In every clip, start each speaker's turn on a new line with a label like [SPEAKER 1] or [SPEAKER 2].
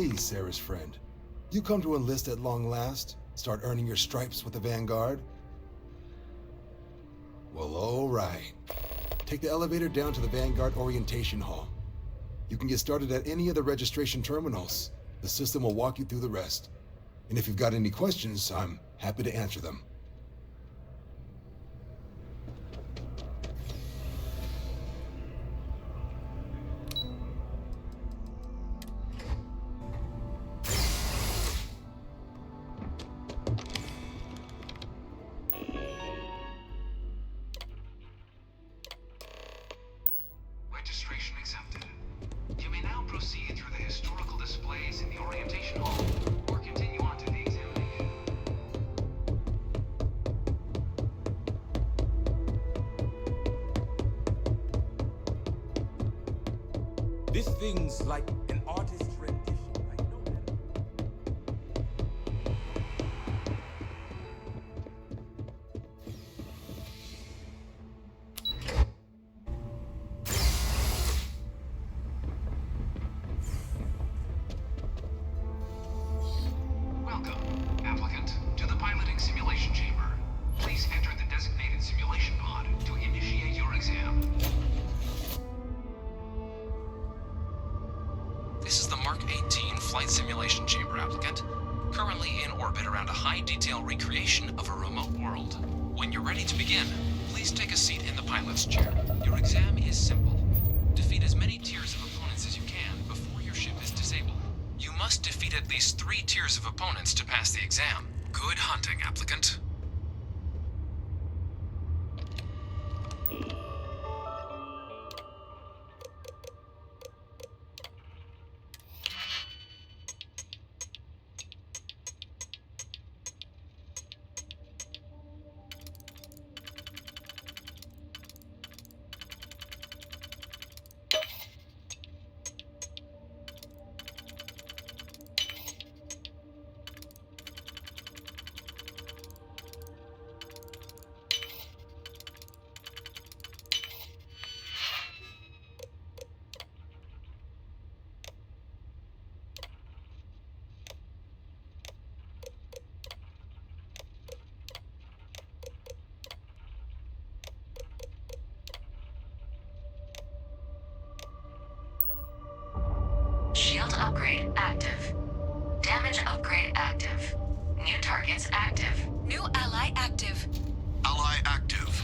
[SPEAKER 1] Please, Sarah's friend. You come to enlist at long last? Start earning your stripes with the Vanguard? Well, all right. Take the elevator down to the Vanguard Orientation Hall. You can get started at any of the registration terminals. The system will walk you through the rest. And if you've got any questions, I'm happy to answer them.
[SPEAKER 2] Registration accepted. You may now proceed through the historical displays in the orientation hall, or continue on to the examination.
[SPEAKER 3] This thing's like an artist's rendition. I know that.
[SPEAKER 2] Welcome, applicant, to the piloting simulation chamber. Please enter the designated simulation pod to initiate your exam. This is the Mark 18 Flight Simulation Chamber, applicant. Currently in orbit around a high-detail recreation of a remote world. When you're ready to begin, please take a seat in the pilot's chair. Your exam is simple. Defeat as many tiers of opponents as you can before your ship is disabled. You must defeat at least 3 tiers of opponents to pass the exam. Good hunting, applicant.
[SPEAKER 4] Shield upgrade active. Damage upgrade active. New targets active.
[SPEAKER 5] New ally active.
[SPEAKER 2] Ally active.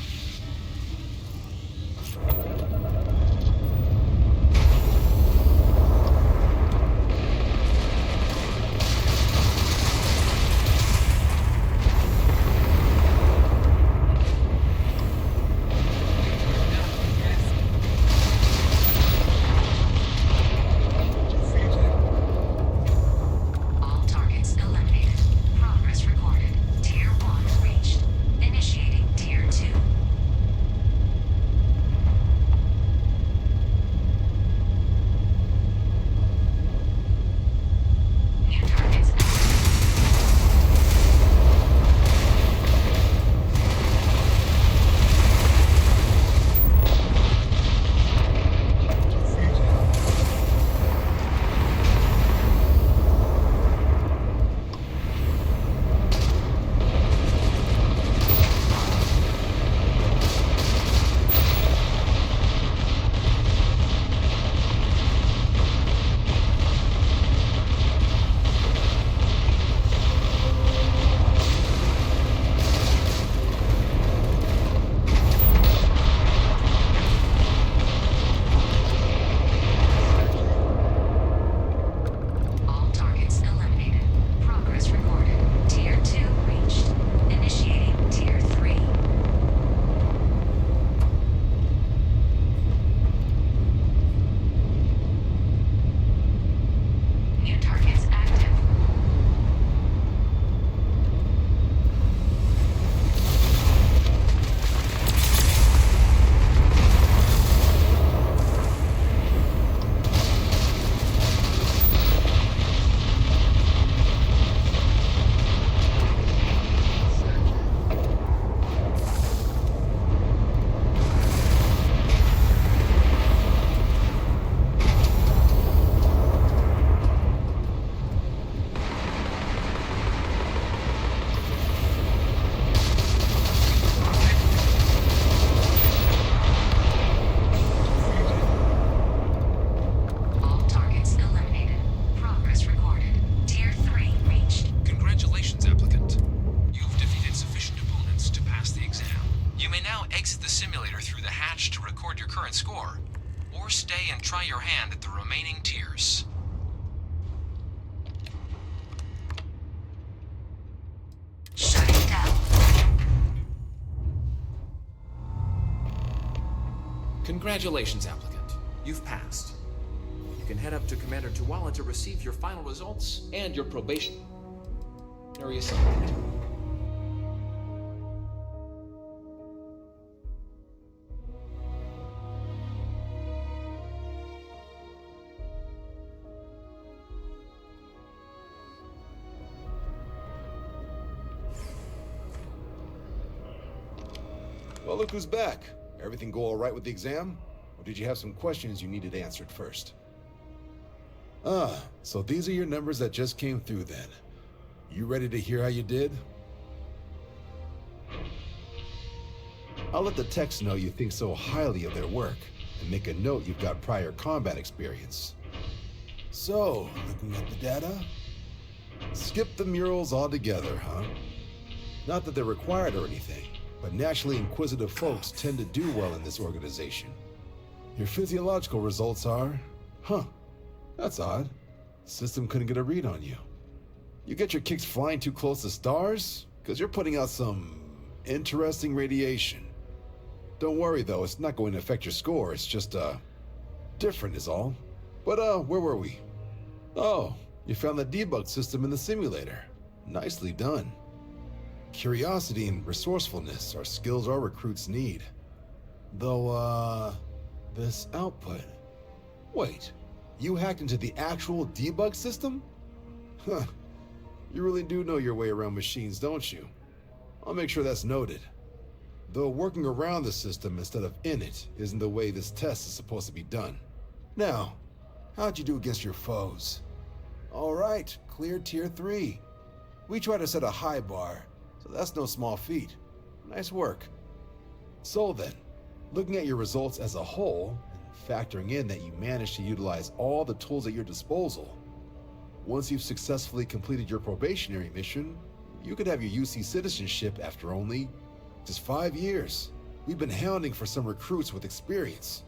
[SPEAKER 4] All targets eliminated. Progress recorded. Tier 1 reached.
[SPEAKER 2] Congratulations, applicant. You've passed. You can head up to Commander Tuala to receive your final results and your probationary assignment.
[SPEAKER 1] Well, look who's back. Everything go all right with the exam? Or did you have some questions you needed answered first? So these are your numbers that just came through then. You ready to hear how you did? I'll let the techs know you think so highly of their work, and make a note you've got prior combat experience. So, looking at the data? Skip the murals altogether, huh? Not that they're required or anything, but naturally inquisitive folks tend to do well in this organization. Your physiological results are... that's odd. System couldn't get a read on you. You get your kicks flying too close to stars? Because you're putting out some interesting radiation. Don't worry though, it's not going to affect your score, it's just, different is all. But, where were we? Oh, you found the debug system in the simulator. Nicely done. Curiosity and resourcefulness are skills our recruits need. Though, this output... Wait, you hacked into the actual debug system? Huh. You really do know your way around machines, don't you? I'll make sure that's noted. Though working around the system instead of in it isn't the way this test is supposed to be done. Now, how'd you do against your foes? All right, clear tier 3. We try to set a high bar, so that's no small feat. Nice work. So then, looking at your results as a whole, and factoring in that you managed to utilize all the tools at your disposal, once you've successfully completed your probationary mission, you could have your UC citizenship after only just 5 years. We've been hounding for some recruits with experience.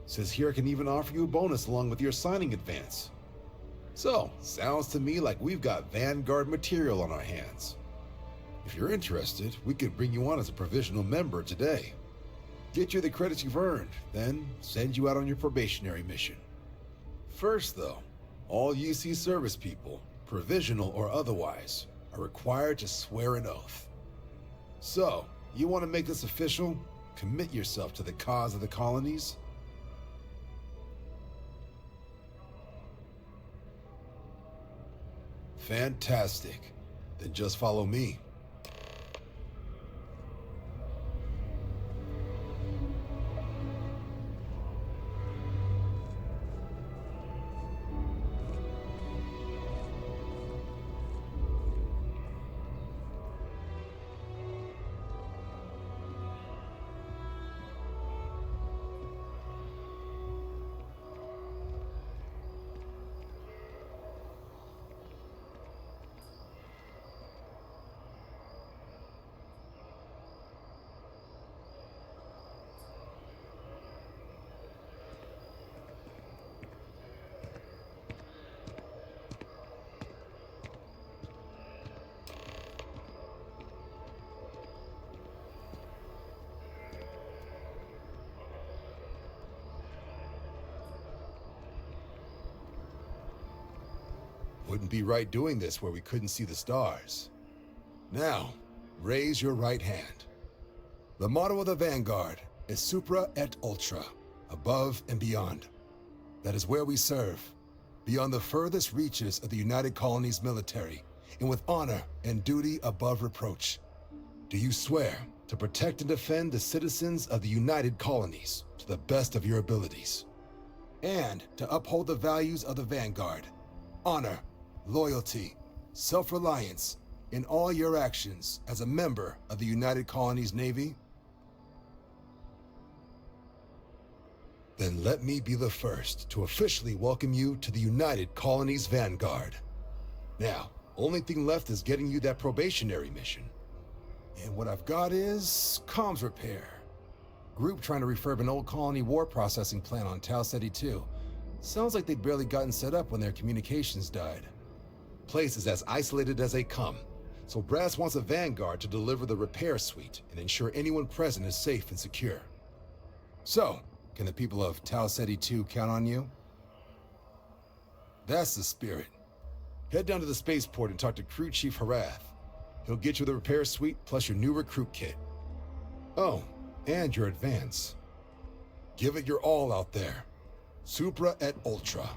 [SPEAKER 1] Says here I can even offer you a bonus along with your signing advance. So, sounds to me like we've got Vanguard material on our hands. If you're interested, we could bring you on as a provisional member today. Get you the credits you've earned, then send you out on your probationary mission. First though, all UC service people, provisional or otherwise, are required to swear an oath. So, you want to make this official? Commit yourself to the cause of the colonies? Fantastic. Then just follow me. Wouldn't be right doing this where we couldn't see the stars. Now, raise your right hand. The motto of the Vanguard is Supra et Ultra, above and beyond. That is where we serve, beyond the furthest reaches of the United Colonies military, and with honor and duty above reproach. Do you swear to protect and defend the citizens of the United Colonies to the best of your abilities, and to uphold the values of the Vanguard, honor, loyalty, self-reliance in all your actions as a member of the United Colonies Navy? Then let me be the first to officially welcome you to the United Colonies Vanguard. Now, only thing left is getting you that probationary mission. And what I've got is comms repair. Group trying to refurb an old colony war processing plant on Tau Ceti II. Sounds like they'd barely gotten set up when their communications died. Place is as isolated as they come, so Brass wants a Vanguard to deliver the repair suite and ensure anyone present is safe and secure. So, Can the people of Tau Ceti II count on you? That's the spirit. Head down to the spaceport and talk to Crew Chief Harath. He'll get you the repair suite plus your new recruit kit. Oh, and your advance. Give it your all out there. Supra et Ultra.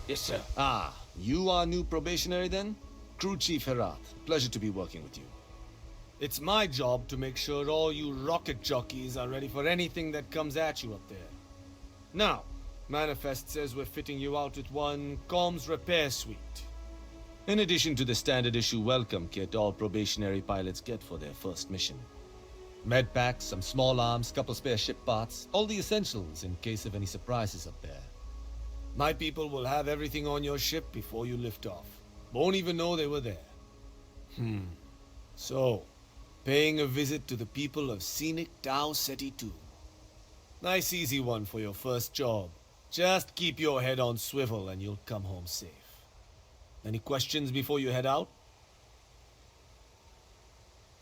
[SPEAKER 5] Yes, sir.
[SPEAKER 6] Ah, you are new probationary then? Crew Chief Herath, pleasure to be working with you. It's my job to make sure all you rocket jockeys are ready for anything that comes at you up there. Now, Manifest says we're fitting you out with one comms repair suite. In addition to the standard issue welcome kit all probationary pilots get for their first mission. Med packs, some small arms, couple spare ship parts, all the essentials in case of any surprises up there. My people will have everything on your ship before you lift off. Won't even know they were there. So, paying a visit to the people of scenic Tau Ceti II. Nice easy one for your first job. Just keep your head on swivel and you'll come home safe. Any questions before you head out?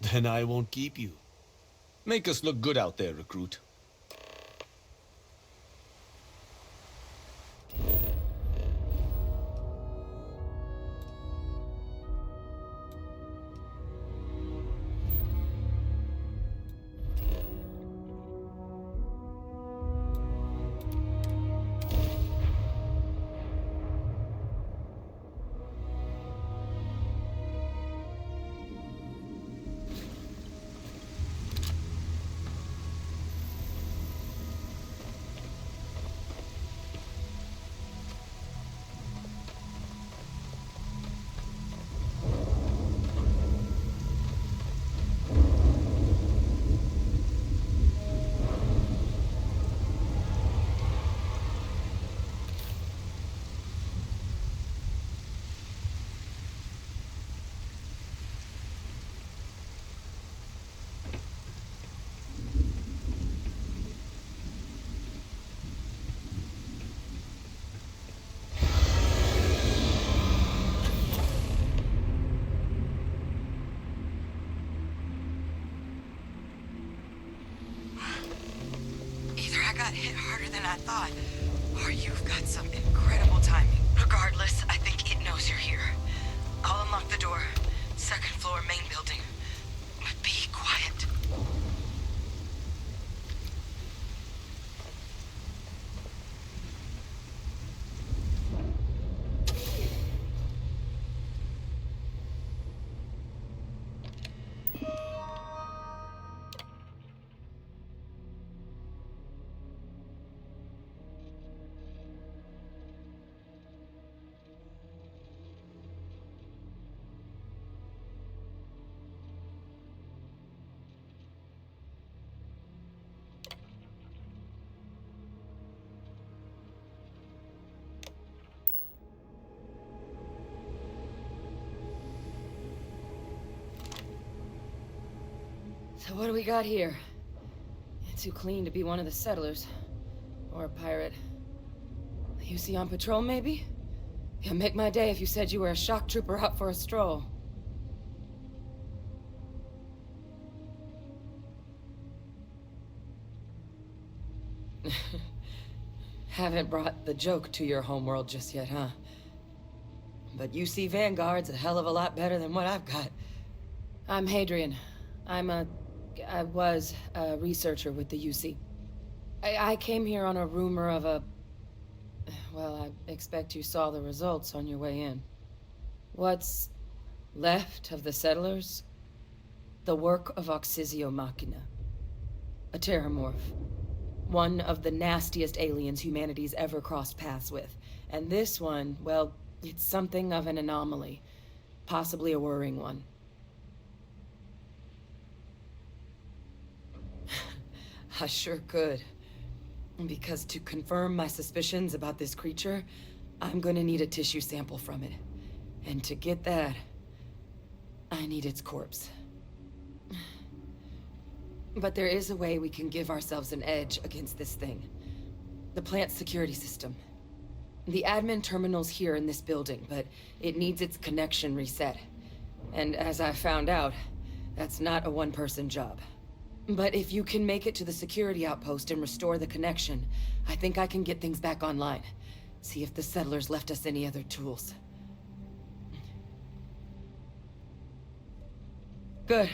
[SPEAKER 6] Then I won't keep you. Make us look good out there, recruit.
[SPEAKER 7] I got hit harder than I thought, or you've got some incredible timing. Regardless, I think it knows you're here. I'll unlock the door. Second floor, main building. But be quiet.
[SPEAKER 8] So what do we got here? Too clean to be one of the settlers. Or a pirate. You see on patrol, maybe? Yeah, make my day if you said you were a shock trooper out for a stroll. Haven't brought the joke to your homeworld just yet, huh? But UC Vanguard's a hell of a lot better than what I've got. I'm Hadrian. I was a researcher with the UC. I came here on a rumor of a... Well, I expect you saw the results on your way in. What's left of the settlers? The work of Oxysio Machina. A Terrormorph. One of the nastiest aliens humanity's ever crossed paths with. And this one, well, it's something of an anomaly. Possibly a worrying one. I sure could. Because to confirm my suspicions about this creature, I'm gonna need a tissue sample from it. And to get that, I need its corpse. But there is a way we can give ourselves an edge against this thing. The plant's security system. The admin terminal's here in this building, but it needs its connection reset. And as I found out, that's not a one-person job. But if you can make it to the security outpost and restore the connection, I think I can get things back online. See if the settlers left us any other tools. Good.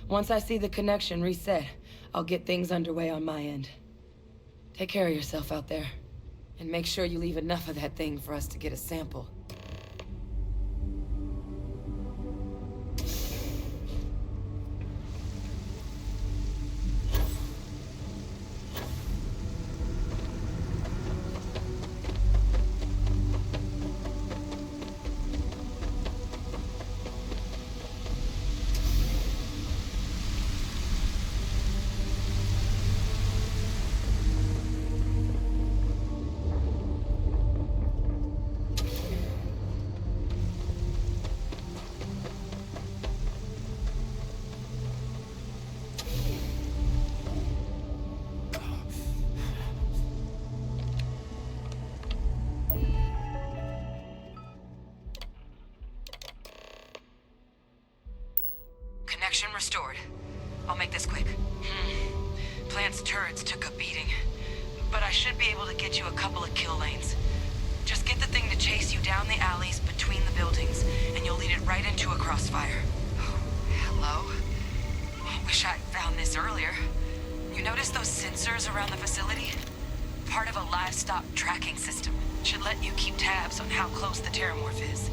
[SPEAKER 8] Once I see the connection reset, I'll get things underway on my end. Take care of yourself out there. And make sure you leave enough of that thing for us to get a sample.
[SPEAKER 7] Connection restored. I'll make this quick. Plant's turrets took a beating, but I should be able to get you a couple of kill lanes. Just get the thing to chase you down the alleys between the buildings, and you'll lead it right into a crossfire. Oh, hello? Wish I'd found this earlier. You notice those sensors around the facility? Part of a livestock tracking system. Should let you keep tabs on how close the Terramorph is.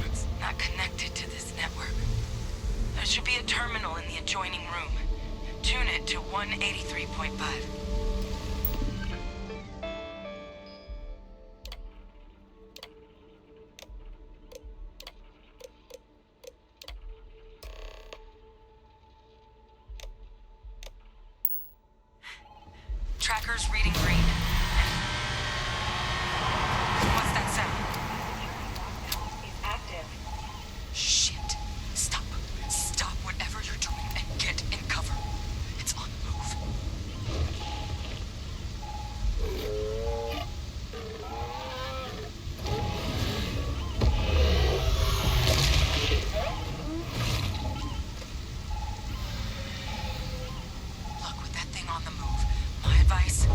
[SPEAKER 7] It's not connected to this network. There should be a terminal in the adjoining room. Tune it to 183.5. Tracker's reading green. What's that sound?
[SPEAKER 4] Is active.
[SPEAKER 7] Shit. Stop. Stop whatever you're doing and get in cover. It's on the move. Look, with that thing on the move, my advice,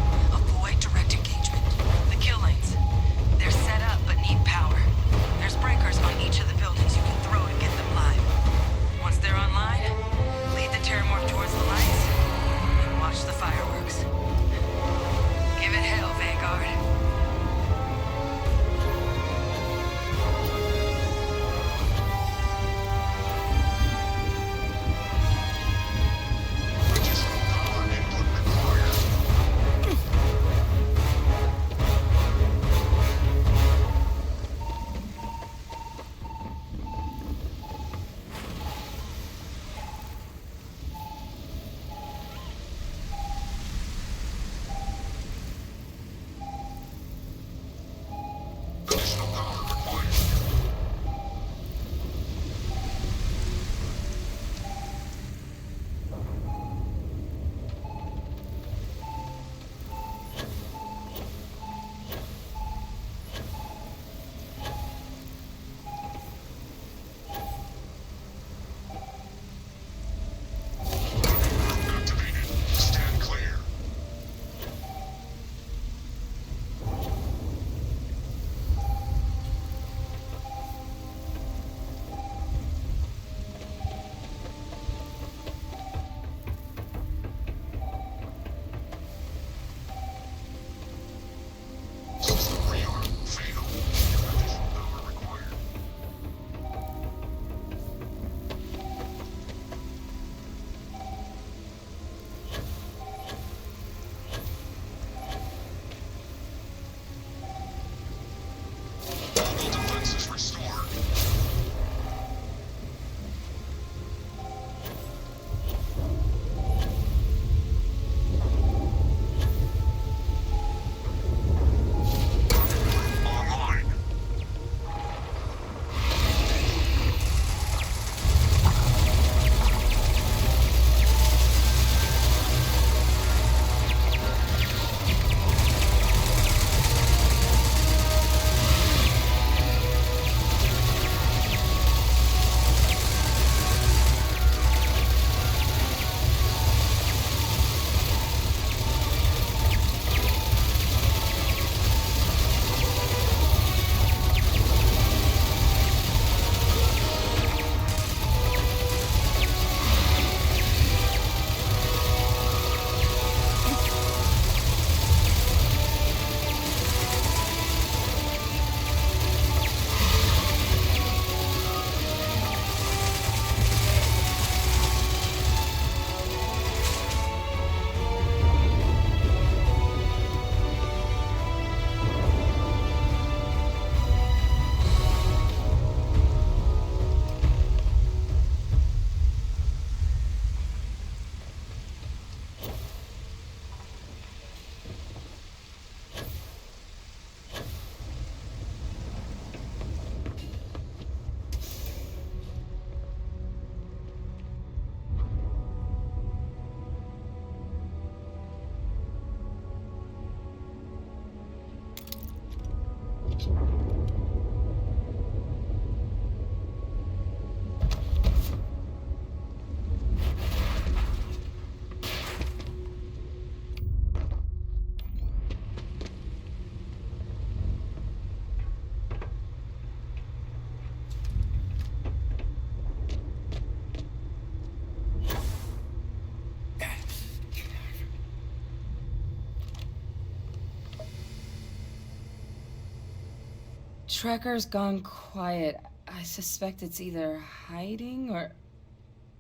[SPEAKER 8] Trekker's gone quiet. I suspect it's either hiding or...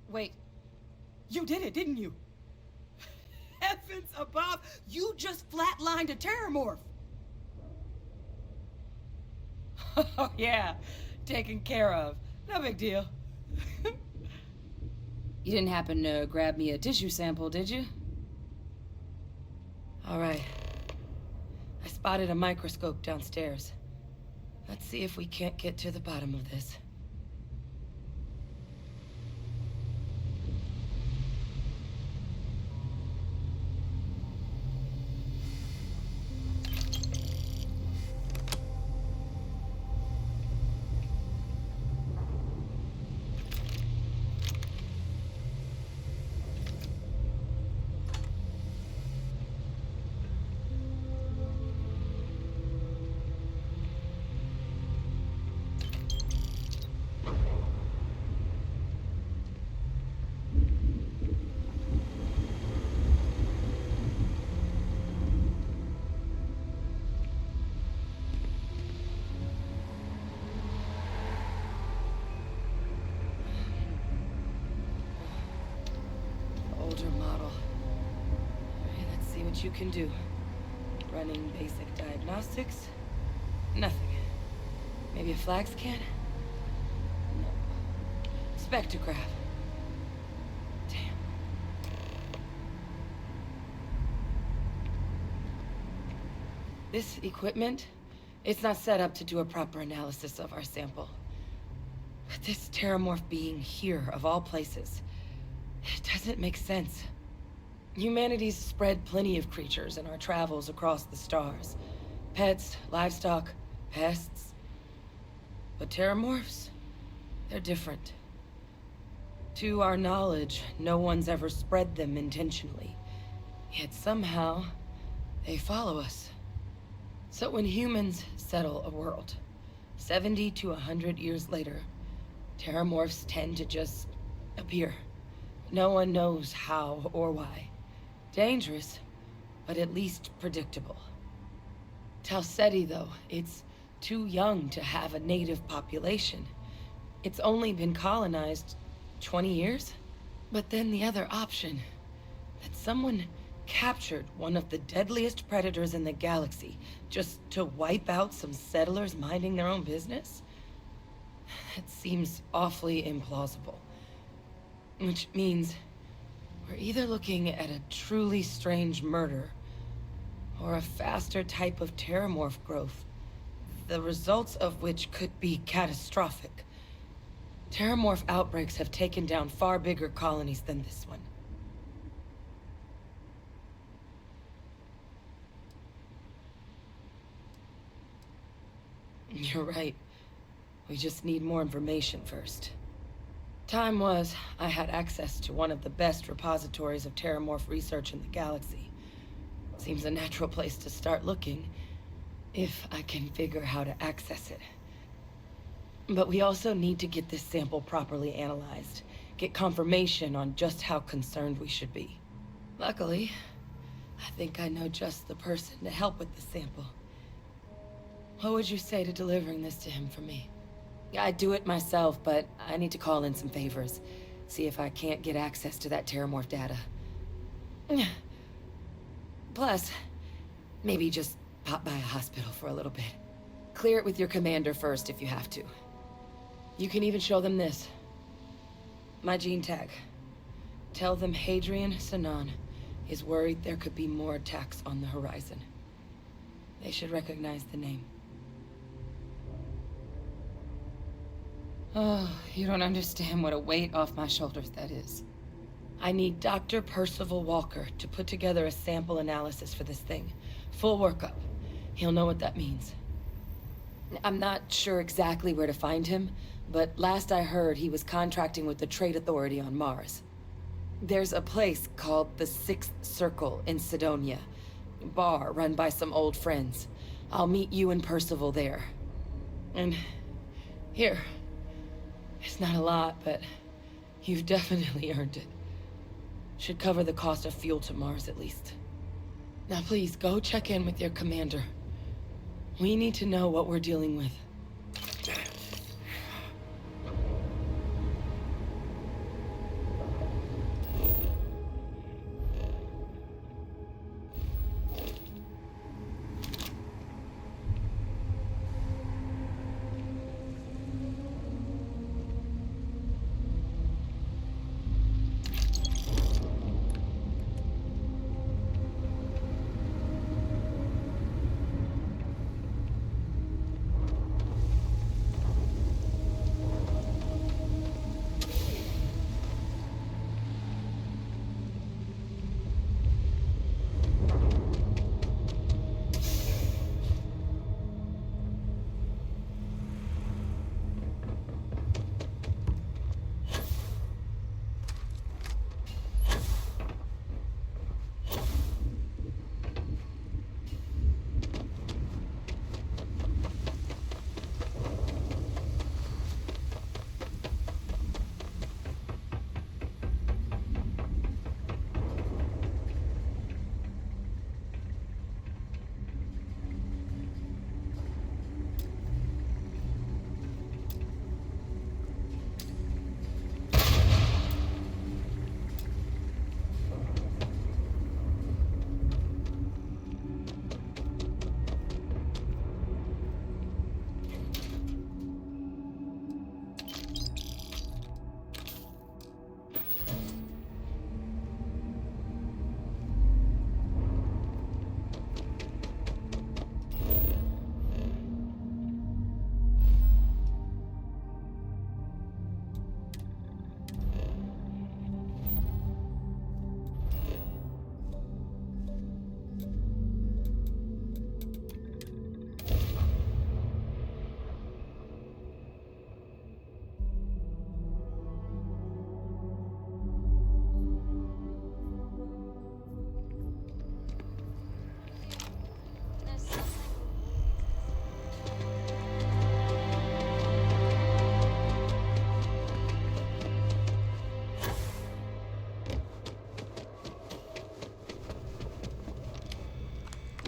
[SPEAKER 8] Wait.
[SPEAKER 7] You did it, didn't you? Heavens above, you just flatlined a Terrormorph!
[SPEAKER 8] Oh, yeah. Taken care of. No big deal. You didn't happen to grab me a tissue sample, did you? All right. I spotted a microscope downstairs. Let's see if we can't get to the bottom of this. Model. Alright, let's see what you can do. Running basic diagnostics. Nothing. Maybe a flag scan? No. Spectrograph. Damn. This equipment, it's not set up to do a proper analysis of our sample. But this Terramorph being here, of all places, it doesn't make sense. Humanity's spread plenty of creatures in our travels across the stars. Pets, livestock, pests. But Terramorphs, they're different. To our knowledge, no one's ever spread them intentionally. Yet somehow, they follow us. So when humans settle a world, 70 to 100 years later, Terramorphs tend to just appear. No one knows how or why. Dangerous, but at least predictable. Tau Ceti, though, it's too young to have a native population. It's only been colonized 20 years? But then the other option, that someone captured one of the deadliest predators in the galaxy just to wipe out some settlers minding their own business? That seems awfully implausible. Which means we're either looking at a truly strange murder or a faster type of Terramorph growth, the results of which could be catastrophic. Terramorph outbreaks have taken down far bigger colonies than this one. You're right. We just need more information first. Time was, I had access to one of the best repositories of Terramorph research in the galaxy. Seems a natural place to start looking, if I can figure how to access it. But we also need to get this sample properly analyzed, get confirmation on just how concerned we should be. Luckily, I think I know just the person to help with the sample. What would you say to delivering this to him for me? I'd do it myself, but I need to call in some favors. See if I can't get access to that Terramorph data. Plus, maybe just pop by a hospital for a little bit. Clear it with your commander first if you have to. You can even show them this. My gene tag. Tell them Hadrian Sanan is worried there could be more attacks on the horizon. They should recognize the name. Oh, you don't understand what a weight off my shoulders that is. I need Dr. Percival Walker to put together a sample analysis for this thing. Full workup. He'll know what that means. I'm not sure exactly where to find him, but last I heard he was contracting with the Trade Authority on Mars. There's a place called the Sixth Circle in Sidonia. A bar run by some old friends. I'll meet you and Percival there. And here. It's not a lot, but you've definitely earned it. Should cover the cost of fuel to Mars, at least. Now please, go check in with your commander. We need to know what we're dealing with.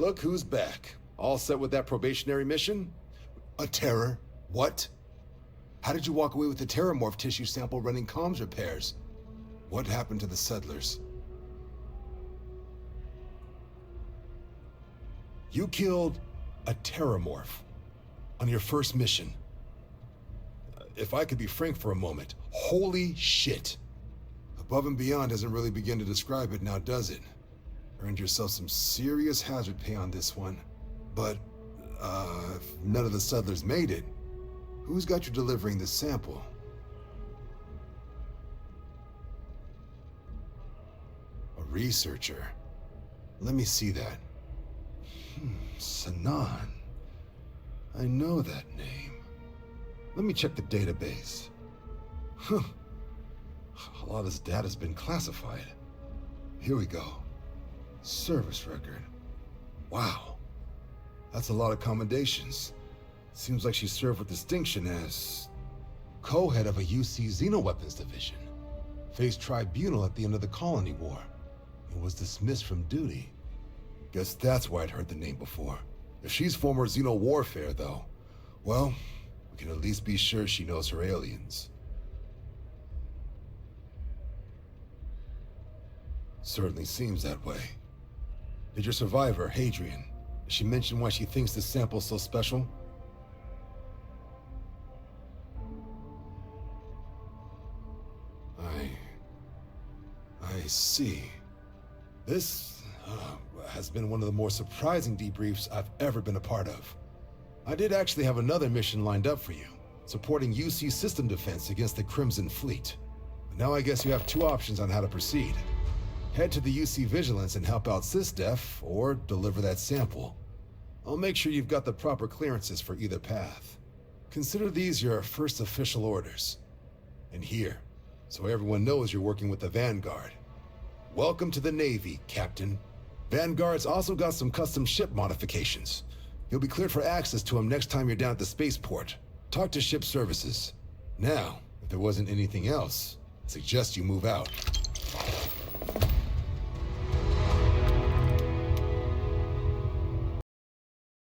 [SPEAKER 1] Look who's back. All set with that probationary mission? A terror? What? How did you walk away with the Terrormorph tissue sample running comms repairs? What happened to the settlers? You killed a Terrormorph on your first mission. If I could be frank for a moment, holy shit. Above and beyond doesn't really begin to describe it now, does it? Earned yourself some serious hazard pay on this one. But, if none of the settlers made it, who's got you delivering this sample? A researcher. Let me see that. Sanan. I know that name. Let me check the database. Huh. A lot of this data's been classified. Here we go. Service record. Wow. That's a lot of commendations. Seems like she served with distinction as co-head of a UC Xenoweapons division. Faced tribunal at the end of the Colony War. And was dismissed from duty. Guess that's why I'd heard the name before. If she's former Xeno warfare, though, well, we can at least be sure she knows her aliens. Certainly seems that way. Did your survivor, Hadrian, did she mention why she thinks this sample's so special? I see. This has been one of the more surprising debriefs I've ever been a part of. I did actually have another mission lined up for you, supporting UC system defense against the Crimson Fleet. But now I guess you have two options on how to proceed. Head to the UC Vigilance and help out SysDef, or deliver that sample. I'll make sure you've got the proper clearances for either path. Consider these your first official orders. And here, so everyone knows you're working with the Vanguard. Welcome to the Navy, Captain. Vanguard's also got some custom ship modifications. You'll be cleared for access to them next time you're down at the spaceport. Talk to ship services. Now, if there wasn't anything else, I suggest you move out.